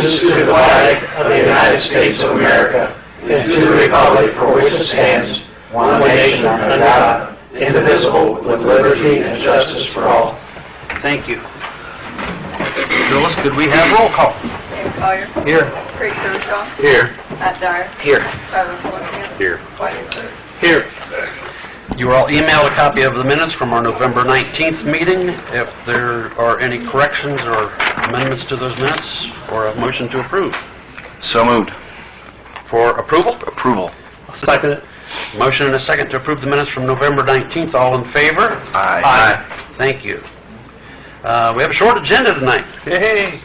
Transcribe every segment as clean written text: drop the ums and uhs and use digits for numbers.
allegiance to the flag of the United States of America and to the republic for which it stands, one nation under God, indivisible, with liberty and justice for all. Thank you. Phyllis, could we have roll call? David Collier. Here. Craig Kershaw. Here. Matt Dyer. Here. Tyler Fulenkamp. Here. Wiley Sir. Here. You were all emailed a copy of the minutes from our November 19th meeting. If there are any corrections or amendments to those minutes, or a motion to approve. So moved. For approval? Approval. Second it. Motion and a second to approve the minutes from November 19th. All in favor? Aye. Thank you. We have a short agenda tonight. Hey!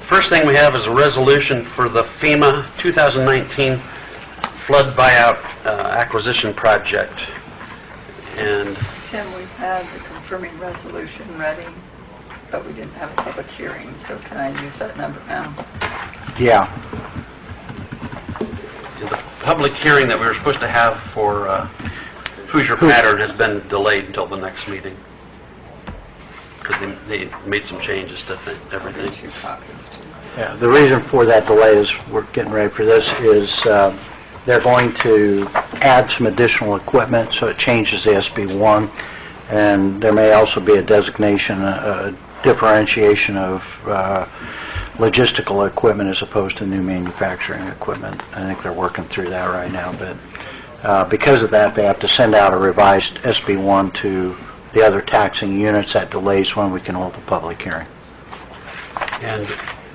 First thing we have is a resolution for the FEMA 2019 flood buyout acquisition project. And Tim, we have the confirming resolution ready, but we didn't have a public hearing, so can I use that number now? Yeah. the public hearing that we were supposed to have for Hoosier Pattern has been delayed until the next meeting, because they made some changes to everything. Yeah, the reason for that delay is we're getting ready for this is they're going to add some additional equipment, so it changes the SB1, and there may also be a designation, a differentiation of logistical equipment as opposed to new manufacturing equipment. I think they're working through that right now, but because of that, they have to send out a revised SB1 to the other taxing units. That delays when we can hold the public hearing. And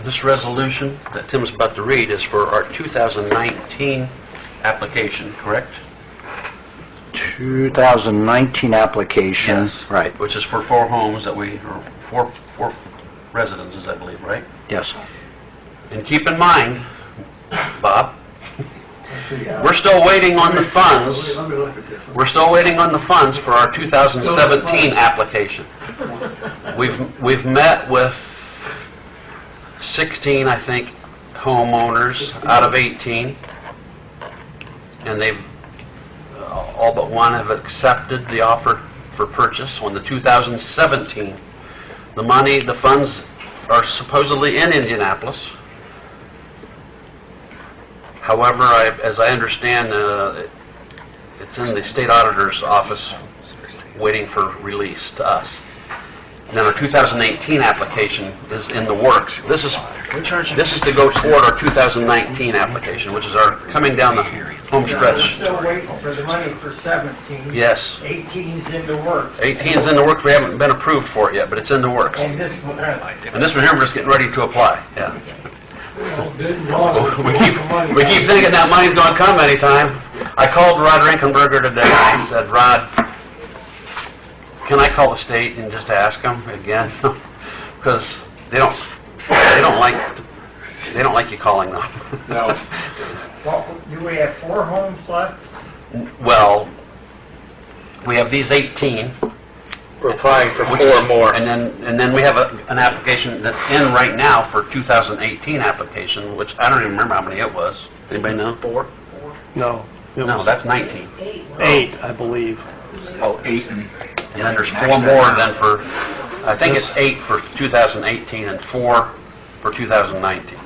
this resolution that Tim's about to read is for our 2019 application, correct? 2019 application. Yes. Right. Which is for 4 homes that we, or 4 residences, I believe, right? Yes. And keep in mind, Bob, we're still waiting on the funds. We're still waiting on the funds for our 2017 application. We've met with 16, I think, homeowners out of 18, and they've all but one have accepted the offer for purchase on the 2017. The funds are supposedly in Indianapolis. However, as I understand, it's in the state auditor's office waiting for release to us. And then our 2018 application is in the works. This is to go toward our 2019 application, which is our coming down the home stretch. We're still waiting for the money for 17. Yes. 18's in the works. 18 is in the works. We haven't been approved for it yet, but it's in the works. And this one, And this one here, we're just getting ready to apply. Yeah. We keep thinking that money's going to come anytime. I called Rod Rinkenberger today and I said, Rod, can I call the state and just ask them again? Because they don't like you calling them. No. Well, do we have 4 homes left? Well, we have these 18. We're applying for 4 more. And then we have an application that's in right now for 2018 application, which I don't even remember how many it was. Anybody know? 4? No. No, that's 19. 8, I believe. Oh, 8. And then there's 4 more than for, I think it's 8 for 2018 and 4 for 2019.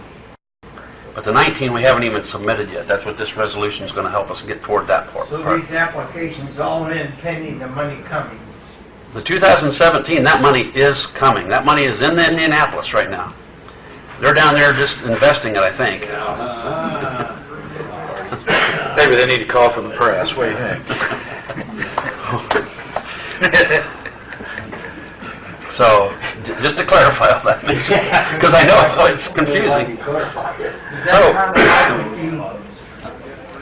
But the 19 we haven't even submitted yet. That's what this resolution is going to help us get toward that part. So these applications all in pending the money coming. The 2017, that money is coming. That money is in Indianapolis right now. They're down there just investing it, I think. Maybe they need to call from the press. What do you think? So, just to clarify all that, because I know it's confusing. Is that how you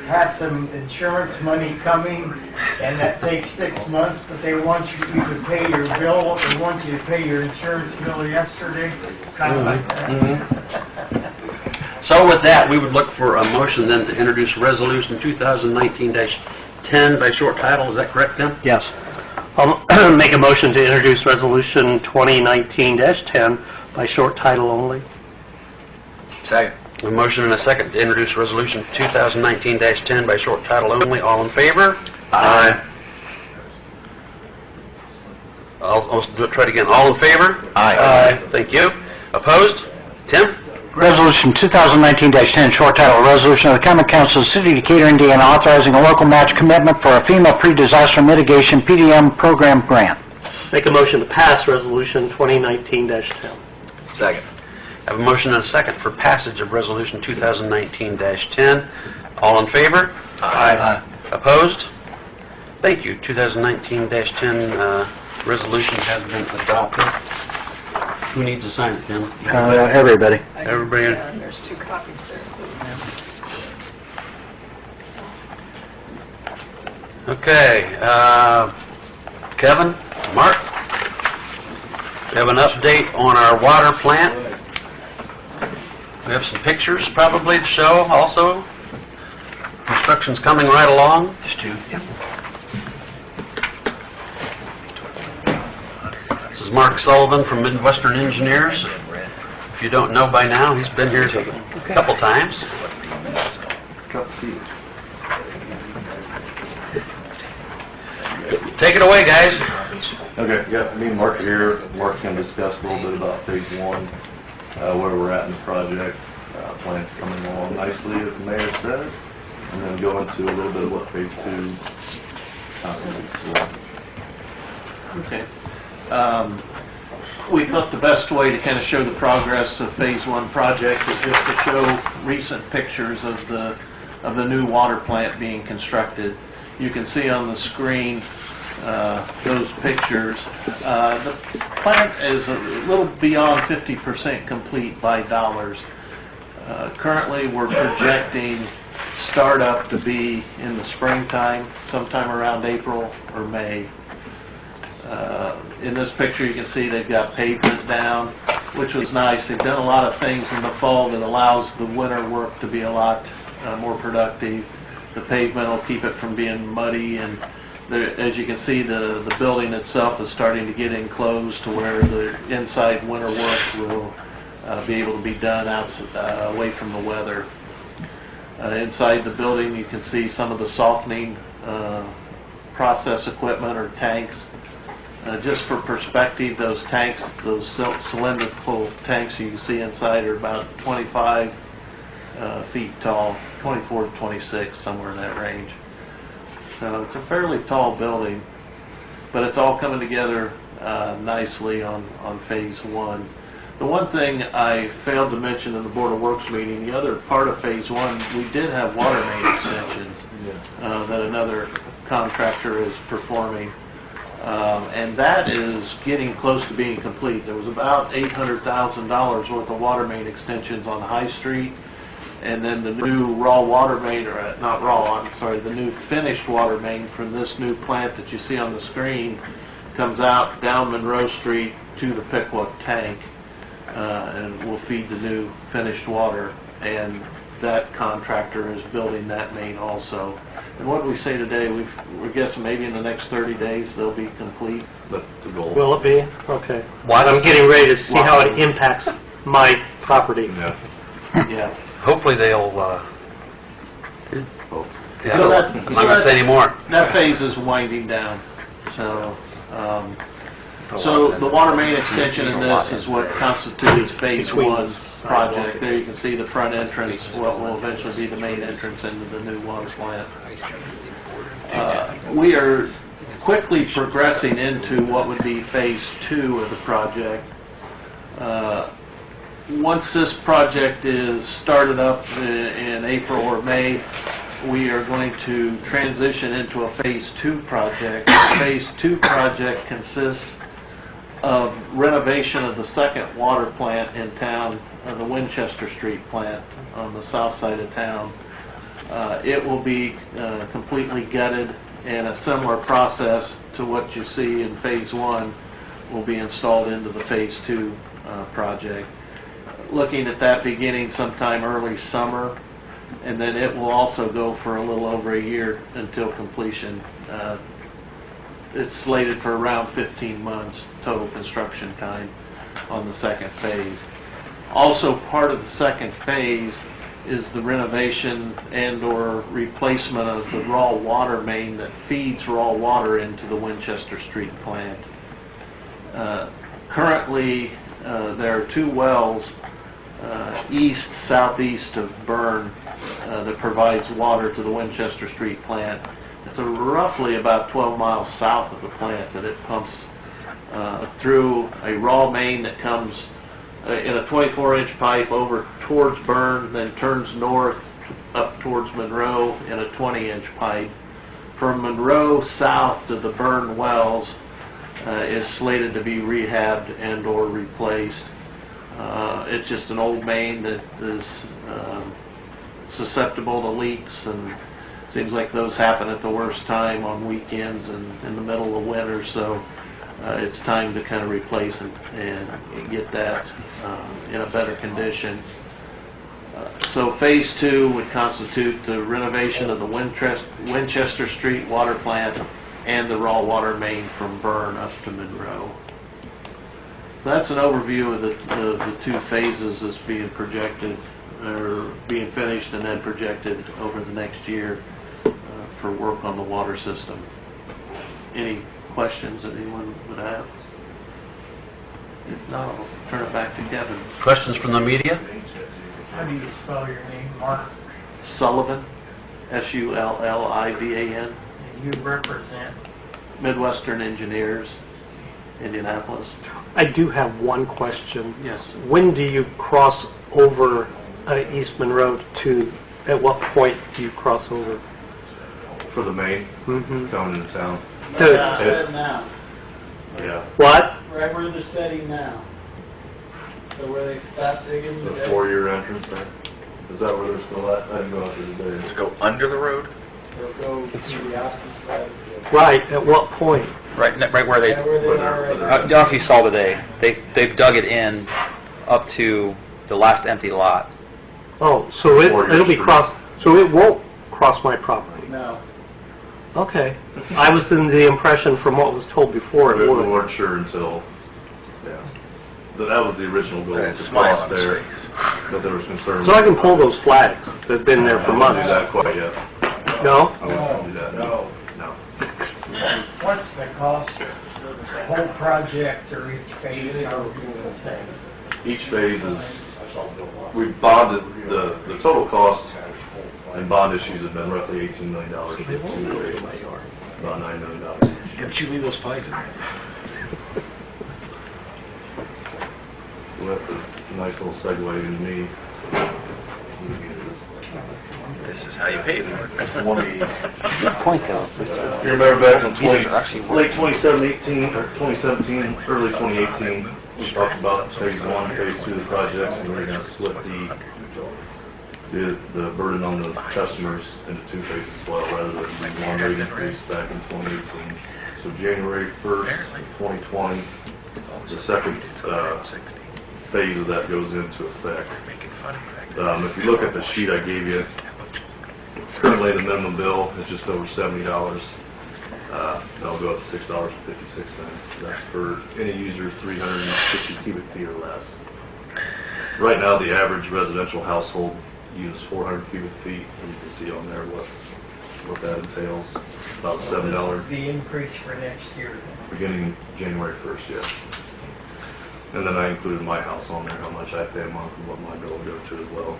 have some insurance money coming and that takes 6 months, but they want you to pay your bill, they want you to pay your insurance bill yesterday? Kind of like that. So with that, we would look for a motion then to introduce Resolution 2019-10 by short title. Is that correct, Tim? Yes. I'll make a motion to introduce Resolution 2019-10 by short title only. Second. A motion and a second to introduce Resolution 2019-10 by short title only. All in favor? Aye. I'll try it again. All in favor? Aye. Thank you. Opposed? Tim? Resolution 2019-10, short title, resolution of the Common Council of the City of Decatur, Indiana, authorizing a local match commitment for a FEMA pre-disaster mitigation PDM program grant. Make a motion to pass Resolution 2019-10. Second. I have a motion and a second for passage of Resolution 2019-10. All in favor? Aye. Opposed? Thank you. 2019-10 resolution has been adopted. Who needs to sign it, Tim? Everybody. Everybody. Yeah, and there's 2 copies there. Okay, Kevin, Mark, we have an update on our water plant. We have some pictures probably to show also. Construction's coming right along. Just 2. Yep. This is Mark Sullivan from Midwestern Engineers. If you don't know by now, he's been here a couple times. Take it away, guys. Okay, yeah, me and Mark are here. Mark's going to discuss a little bit about phase 1, where we're at in the project. Plant's coming along nicely, as the mayor said, and then go into a little bit of what phase 2 constitutes. Okay. We thought the best way to kind of show the progress of Phase 1 project is just to show recent pictures of the new water plant being constructed. You can see on the screen those pictures. The plant is a little beyond 50% complete by dollars. Currently, we're projecting startup to be in the springtime, sometime around April or May. In this picture, you can see they've got pavement down, which was nice. They've done a lot of things in the fall that allows the winter work to be a lot more productive. The pavement will keep it from being muddy, and as you can see, the building itself is starting to get enclosed to where the inside winter work will be able to be done out away from the weather. Inside the building, you can see some of the softening process equipment or tanks. Just for perspective, those tanks, those cylindrical tanks you can see inside are about 25 feet tall, 24 to 26, somewhere in that range. So it's a fairly tall building, but it's all coming together nicely on Phase 1. The one thing I failed to mention in the Board of Works meeting, the other part of Phase 1, we did have water main extensions that another contractor is performing. And that is getting close to being complete. There was about $800,000 worth of water main extensions on High Street, and then the new raw water main, or not raw, I'm sorry, the new finished water main from this new plant that you see on the screen comes out down Monroe Street to the Pickwick tank, and will feed the new finished water, and that contractor is building that main also. And what we say today, we're guessing maybe in the next 30 days they'll be complete. But the goal. Will it be? Okay. I'm getting ready to see how it impacts my property. Yeah. Yeah. Hopefully they'll, So I'm not going to say any more. That phase is winding down. So, so the water main extension in this is what constitutes Phase 1 project. There you can see the front entrance, what will eventually be the main entrance into the new water plant. We are quickly progressing into what would be Phase 2 of the project. Once this project is started up in April or May, we are going to transition into a Phase 2 project. The Phase 2 project consists of renovation of the second water plant in town, the Winchester Street plant on the south side of town. It will be completely gutted, and a similar process to what you see in Phase 1 will be installed into the Phase 2 project. Looking at that beginning sometime early summer, and then it will also go for a little over a year until completion. It's slated for around 15 months total construction time on the second phase. Also part of the second phase is the renovation and/or replacement of the raw water main that feeds raw water into the Winchester Street plant. Currently, there are 2 wells southeast of Bern that provides water to the Winchester Street plant. It's roughly about 12 miles south of the plant that it pumps through a raw main that comes in a 24-inch pipe over towards Bern, then turns north up towards Monroe in a 20-inch pipe. From Monroe south to the Bern wells is slated to be rehabbed and or replaced. It's just an old main that is susceptible to leaks, and seems like those happen at the worst time on weekends and in the middle of winter, so it's time to kind of replace and get that in a better condition. So phase 2 would constitute the renovation of the Winchester Street water plant and the raw water main from Bern up to Monroe. That's an overview of the two phases that's being projected, or being finished and then projected over the next year for work on the water system. Any questions that anyone would have? If not, I'll turn it back to Kevin. Questions from the media? How do you spell your name, Mark? Sullivan, Sullivan. And you represent? Midwestern Engineers, Indianapolis. I do have one question. Yes. When do you cross over East Monroe to, at what point do you cross over? For the main, Mm-hmm. coming into town. Now. Yeah. What? Right where they're setting now. So where they stop digging? The 4-year entrance there. Is that where they're still at? I didn't go out there today. To go under the road? They'll go to the opposite side. Right, at what point? Right where they, Yeah, where they are right I now. don't know if you saw today, they've dug it in up to the last empty lot. Oh, so Or it'll be your cross, so it won't cross my property? No. Okay. I was in the impression from what was told before We it would. weren't sure until, yeah. But that was the original goal, Okay, to smile cross on his there. But there was concern. So I can pull those flags that have been there for I wouldn't months? do that quite yet. No? I wouldn't do that. No. No. What's the cost of the whole project or each phase? How are you going to say? Each phase is, we bonded, the total cost and bond issues have been roughly $18 million to get to about $9 million. Didn't you leave those pipes in there? So that's a nice little segue into me. This is how you pay for it. That's one of the, Good point, though. you remember back in These are actually late 2017, or 2017, early 2018, we talked about phase 1, phase 2 of the project, and we were going to split the burden on the customers into 2 phases as well, rather than one rate increase back in 2018. So January 1st, 2020, the second phase of that goes into effect. If you look at the sheet I gave you, currently the minimum bill is just over $70. That'll go up to $6.56. That's for any user 360 cubic feet or less. Right now, the average residential household uses 400 cubic feet, and you can see on there what that entails. About $7, The increase for next year. beginning January 1st, yes. And then I included my house on there, how much I pay a month and what my bill will go to as well.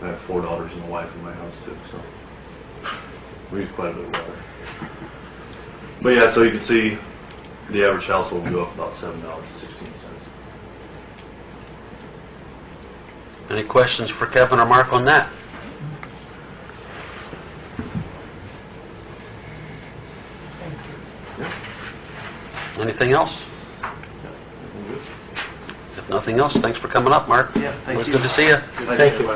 I have 4 daughters and a wife in my house too, so we use quite a bit of water. But yeah, so you can see the average household will go up about $7.16. Any questions for Kevin or Mark on that? Anything else? If nothing else, thanks for coming up, Mark. Yeah, thank It was you. good to see you. Thank you.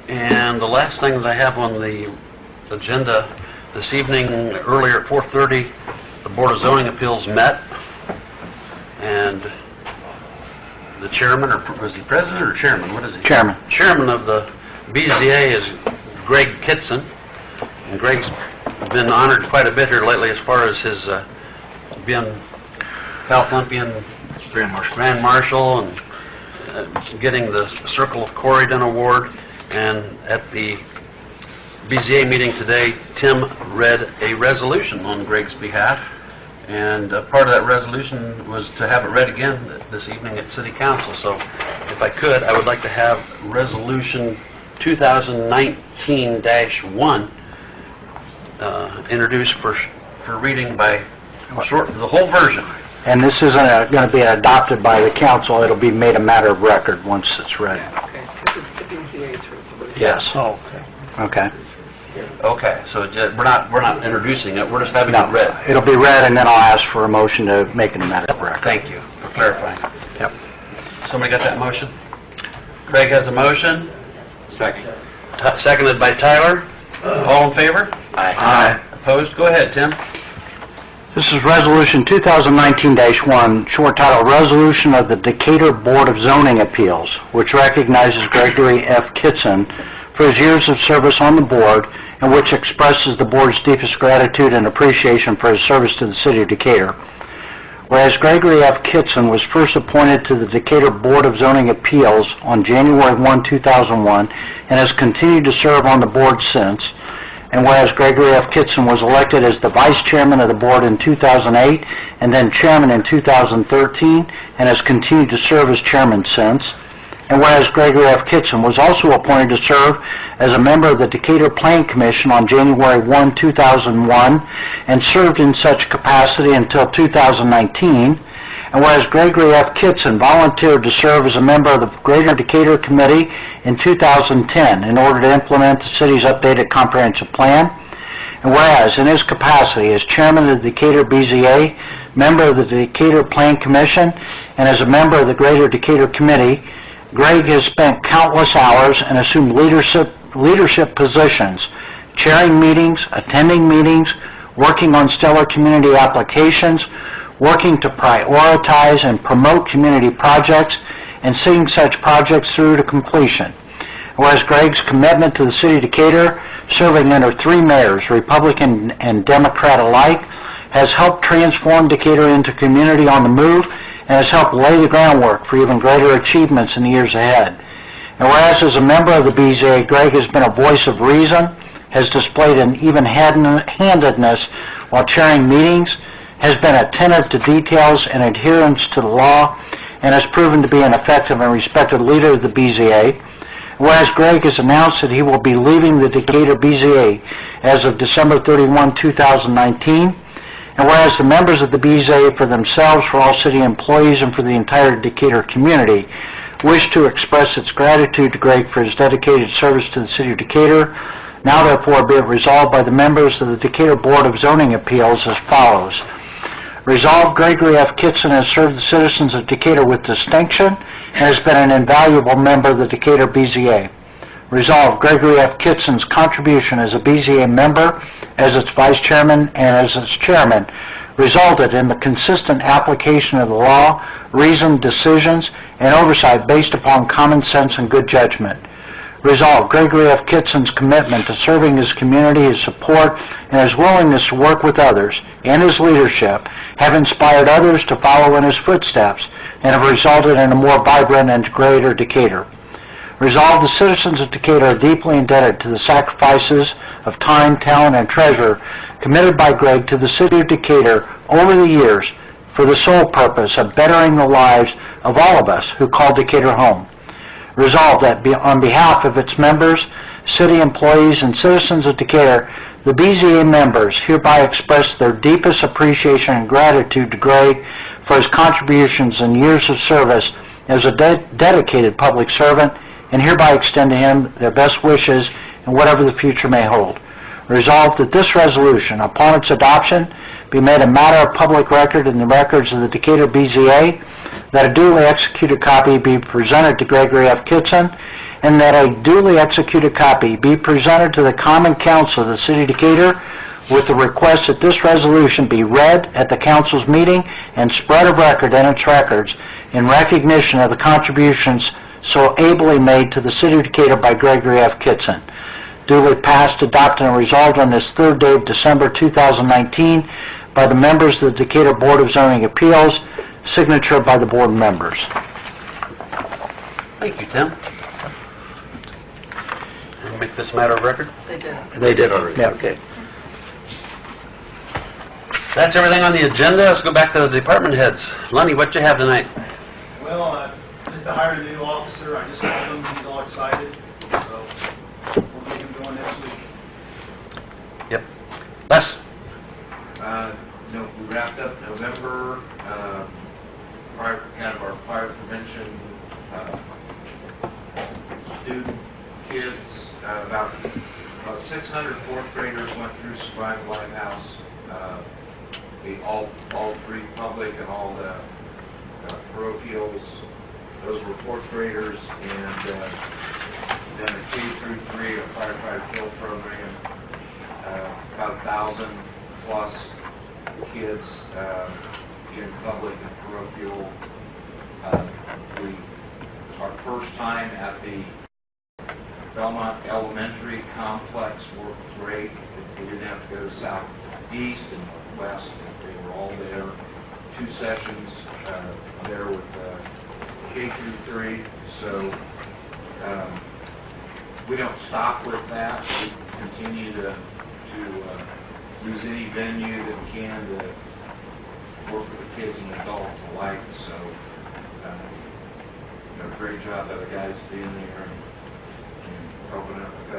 And the last thing that I have on the agenda this evening, earlier at 4:30, the Board of Zoning Appeals met, and the chairman, or was he president or chairman? What is he? Chairman. Chairman of the BZA is Greg Kitson, and Greg's been honored quite a bit here lately as far as his being Falcompian Grand Marshal and getting the Circle of Corydon Award. And at the BZA meeting today, Tim read a resolution on Greg's behalf, And part of that resolution was to have it read again this evening at City Council. So if I could, I would like to have Resolution 2019-1 introduced for reading by short, the whole version. And this isn't going to be adopted by the council, it'll be made a matter of record once it's read. Okay, this is the BZA's resolution. Yes. Oh, okay. Okay. Okay, so we're not introducing it, we're just having it read. It'll be read, and then I'll ask for a motion to make it a matter of record. Thank you for clarifying. Yep. Somebody got that motion? Craig has a motion. Second. Seconded by Tyler. All in favor? Aye. Opposed? Go ahead, Tim. This is Resolution 2019-1, short title, Resolution of the Decatur Board of Zoning Appeals, which recognizes Gregory F. Kitson for his years of service on the board, and which expresses the board's deepest gratitude and appreciation for his service to the city of Decatur. Whereas Gregory F. Kitson was first appointed to the Decatur Board of Zoning Appeals on January 1, 2001, and has continued to serve on the board since, and whereas Gregory F. Kitson was elected as the vice chairman of the board in 2008, and then chairman in 2013, and has continued to serve as chairman since, and whereas Gregory F. Kitson was also appointed to serve as a member of the Decatur Planning Commission on January 1, 2001, and served in such capacity until 2019, and whereas Gregory F. Kitson volunteered to serve as a member of the Greater Decatur Committee in 2010 in order to implement the city's updated comprehensive plan, and whereas in his capacity as chairman of the Decatur BZA, member of the Decatur Planning Commission, and as a member of the Greater Decatur Committee, Greg has spent countless hours and assumed leadership positions, chairing meetings, attending meetings, working on stellar community applications, working to prioritize and promote community projects, and seeing such projects through to completion. Whereas Greg's commitment to the city of Decatur, serving under 3 mayors, Republican and Democrat alike, has helped transform Decatur into a community on the move, and has helped lay the groundwork for even greater achievements in the years ahead. And whereas as a member of the BZA, Greg has been a voice of reason, has displayed an even-handedness while chairing meetings, has been attentive to details and adherence to the law, and has proven to be an effective and respected leader of the BZA. Whereas Greg has announced that he will be leaving the Decatur BZA as of December 31, 2019, and whereas the members of the BZA, for themselves, for all city employees, and for the entire Decatur community, wish to express its gratitude to Greg for his dedicated service to the city of Decatur, now therefore be it resolved by the members of the Decatur Board of Zoning Appeals as follows. Resolved, Gregory F. Kitson has served the citizens of Decatur with distinction and has been an invaluable member of the Decatur BZA. Resolved, Gregory F. Kitson's contribution as a BZA member, as its vice chairman, and as its chairman, resulted in the consistent application of the law, reasoned decisions, and oversight based upon common sense and good judgment. Resolved, Gregory F. Kitson's commitment to serving his community, his support, and his willingness to work with others, and his leadership, have inspired others to follow in his footsteps, and have resulted in a more vibrant and greater Decatur. Resolved, the citizens of Decatur are deeply indebted to the sacrifices of time, talent, and treasure committed by Greg to the city of Decatur over the years for the sole purpose of bettering the lives of all of us who call Decatur home. Resolved that on behalf of its members, city employees, and citizens of Decatur, the BZA members hereby express their deepest appreciation and gratitude to Greg for his contributions and years of service as a dedicated public servant, and hereby extend to him their best wishes in whatever the future may hold. Resolved that this resolution, upon its adoption, be made a matter of public record in the records of the Decatur BZA, that a duly executed copy be presented to Gregory F. Kitson, and that a duly executed copy be presented to the Common Council of the City of Decatur with the request that this resolution be read at the council's meeting and spread of record in its records in recognition of the contributions so ably made to the City of Decatur by Gregory F. Kitson. Duly passed, adopted, and resolved on this 3rd day of December 2019 by the members of the Decatur Board of Zoning Appeals, signature by the board members. Thank you, Tim. We'll make this a matter of record? They did. They did already. Yeah, okay. That's everything on the agenda. Let's go back to the department heads. Lenny, what you have tonight? Well, just hired a new officer, I just called him, he's all excited, so we'll get him going next week. Yep. Les? We wrapped up November, kind of our fire prevention, student kids, about 600 fourth graders went through Survive Lighthouse. All three public and all the parochials, those were fourth graders, and then a K through 3, a firefighter field program, about 1,000 plus kids in public and parochial. Our first time at the Belmont Elementary Complex worked great. We didn't have to go southeast and northwest. They were all there. 2 sessions there with K through 3. So we don't stop with that. We continue to use any venue that we can to work with the kids and adults alike. So great job by the guys being there and helping out with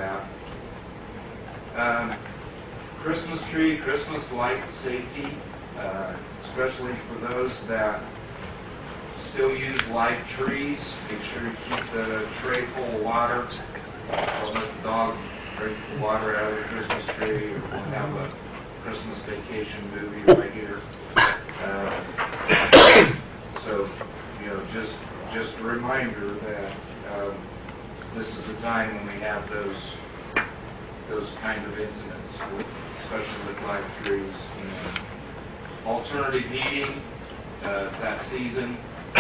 that. Christmas tree, Christmas light safety, especially for those that still use live trees. Make sure you keep the tray full of water. Don't let the dog drink the water out of the Christmas tree, or we'll have a Christmas vacation movie right here. So, just a reminder that this is a time when we have those kind of incidents, especially with live trees. And alternative heating, that season, a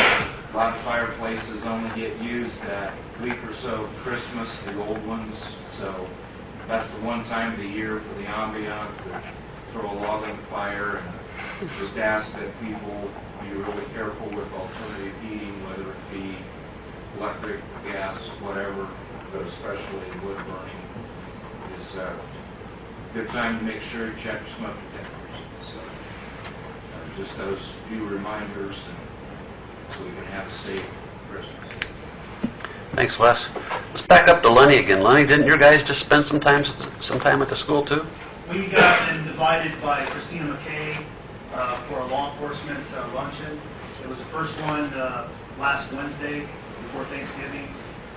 lot of fireplaces only get used that week or so of Christmas, the old ones. So that's the one time of the year for the ambiance to throw a log on the fire, and just ask that people be really careful with alternative heating, whether it be electric, gas, whatever, but especially wood burning. It's a good time to make sure you check smoke detectors. So just those few reminders, so we can have a safe Christmas. Thanks, Les. Let's back up to Lenny again. Lenny, didn't your guys just spend some time at the school too? We got invited by Christina McKay for a law enforcement luncheon. It was the first one last Wednesday before Thanksgiving,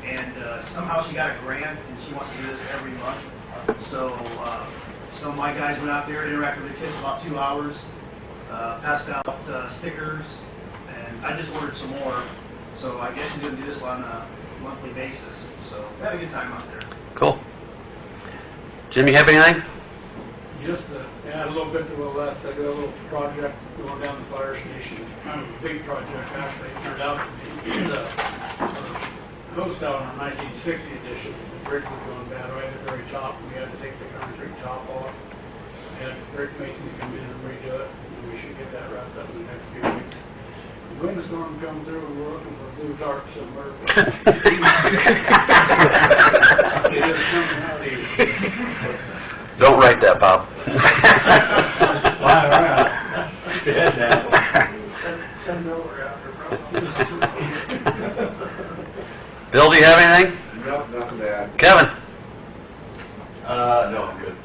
and somehow she got a grant, and she wants to do this every month. So my guys went out there, interacted with the kids about 2 hours, passed out stickers, and I just ordered some more. So I guess she's going to do this on a monthly basis. So we had a good time out there. Cool. Jim, you have anything? Just to add a little bit to what Les said, I got a little project going down the fire station, kind of a big project actually. It turned out to be the coast out on our 1960 edition. The bridge was going bad right at the very top, and we had to take the concrete top off. And Rick Mason to come in and redo it, and we should get that wrapped up in the next few weeks. When the storm comes through, we're looking for blue tarp somewhere. It is coming out easy. Don't write that, Bob. Fly around. Head down. Send it over after, Bill, do you have anything? Nope, nothing bad. Kevin? No, I'm good.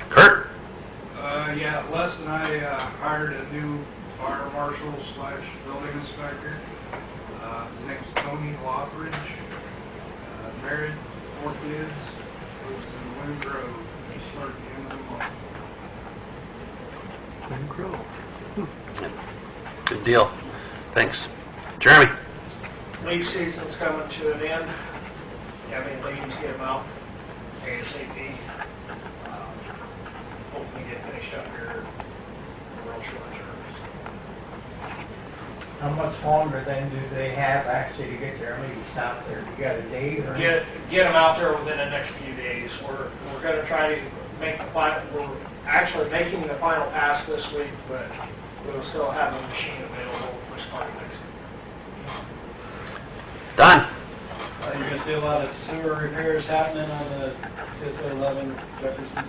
Kurt? Yeah, Les and I hired a new fire marshal / building inspector. His name's Tony Lawbridge. Married, 4 kids, lives in Wind Grove. He started the end of the month. Good deal. Thanks. Jeremy? Leaf season's coming to an end. Have any leaves, get them out ASAP. Hopefully get finished up here in real short term. How much longer then do they have actually to get their leaves out there? You got a date or? Get them out there within the next few days. We're going to try to make the final. We're actually making the final pass this week, but we'll still have a machine available for starting next week. Don? You're going to see a lot of sewer repairs happening on the 11 Jefferson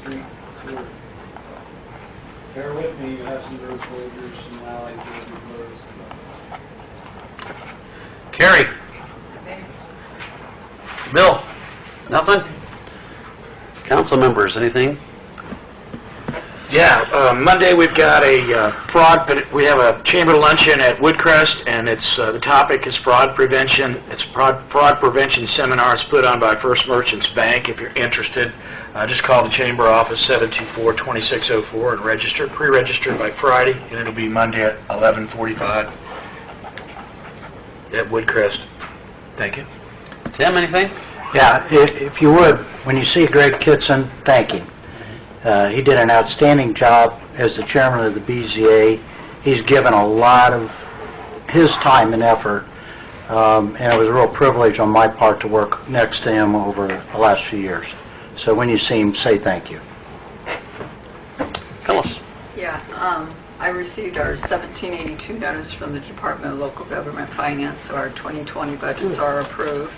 Street sewer. Bear with me, you have some road closures, some alleys that will be closed. Carrie? Bill? Nothing? Council members, anything? Yeah, Monday we've got a fraud, but we have a chamber luncheon at Woodcrest, and it's, the topic is fraud prevention. It's a fraud prevention seminar. It's put on by First Merchants Bank. If you're interested, just call the chamber office, 724-2604, and register, pre-register by Friday, and it'll be Monday at 11:45 at Woodcrest. Thank you. Tim, anything? Yeah, if you would, when you see Greg Kitson, thank him. He did an outstanding job as the chairman of the BZA. He's given a lot of his time and effort, and it was a real privilege on my part to work next to him over the last few years. So when you see him, say thank you. Phyllis? Yeah, I received our 1782 notice from the Department of Local Government Finance, so our 2020 budgets are approved.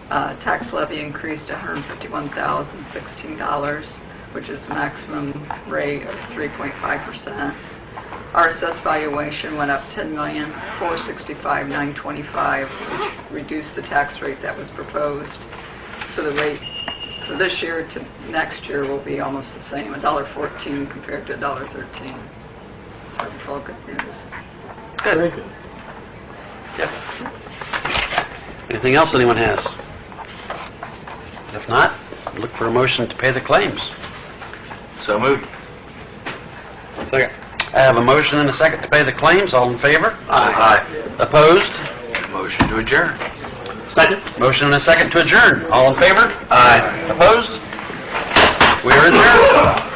Tax levy increased to $151,016, which is the maximum rate of 3.5%. Our assessed valuation went up $10,465,925, which reduced the tax rate that was proposed. So the rate for this year to next year will be almost the same, $1.14 compared to $1.13. So it's all good news. Good. Very good. Yeah. Anything else anyone has? If not, look for a motion to pay the claims. So moved. Second. I have a motion and a second to pay the claims. All in favor? Aye. Opposed? Motion to adjourn. Second. Motion and a second to adjourn. All in favor? Aye. Opposed? We are adjourned.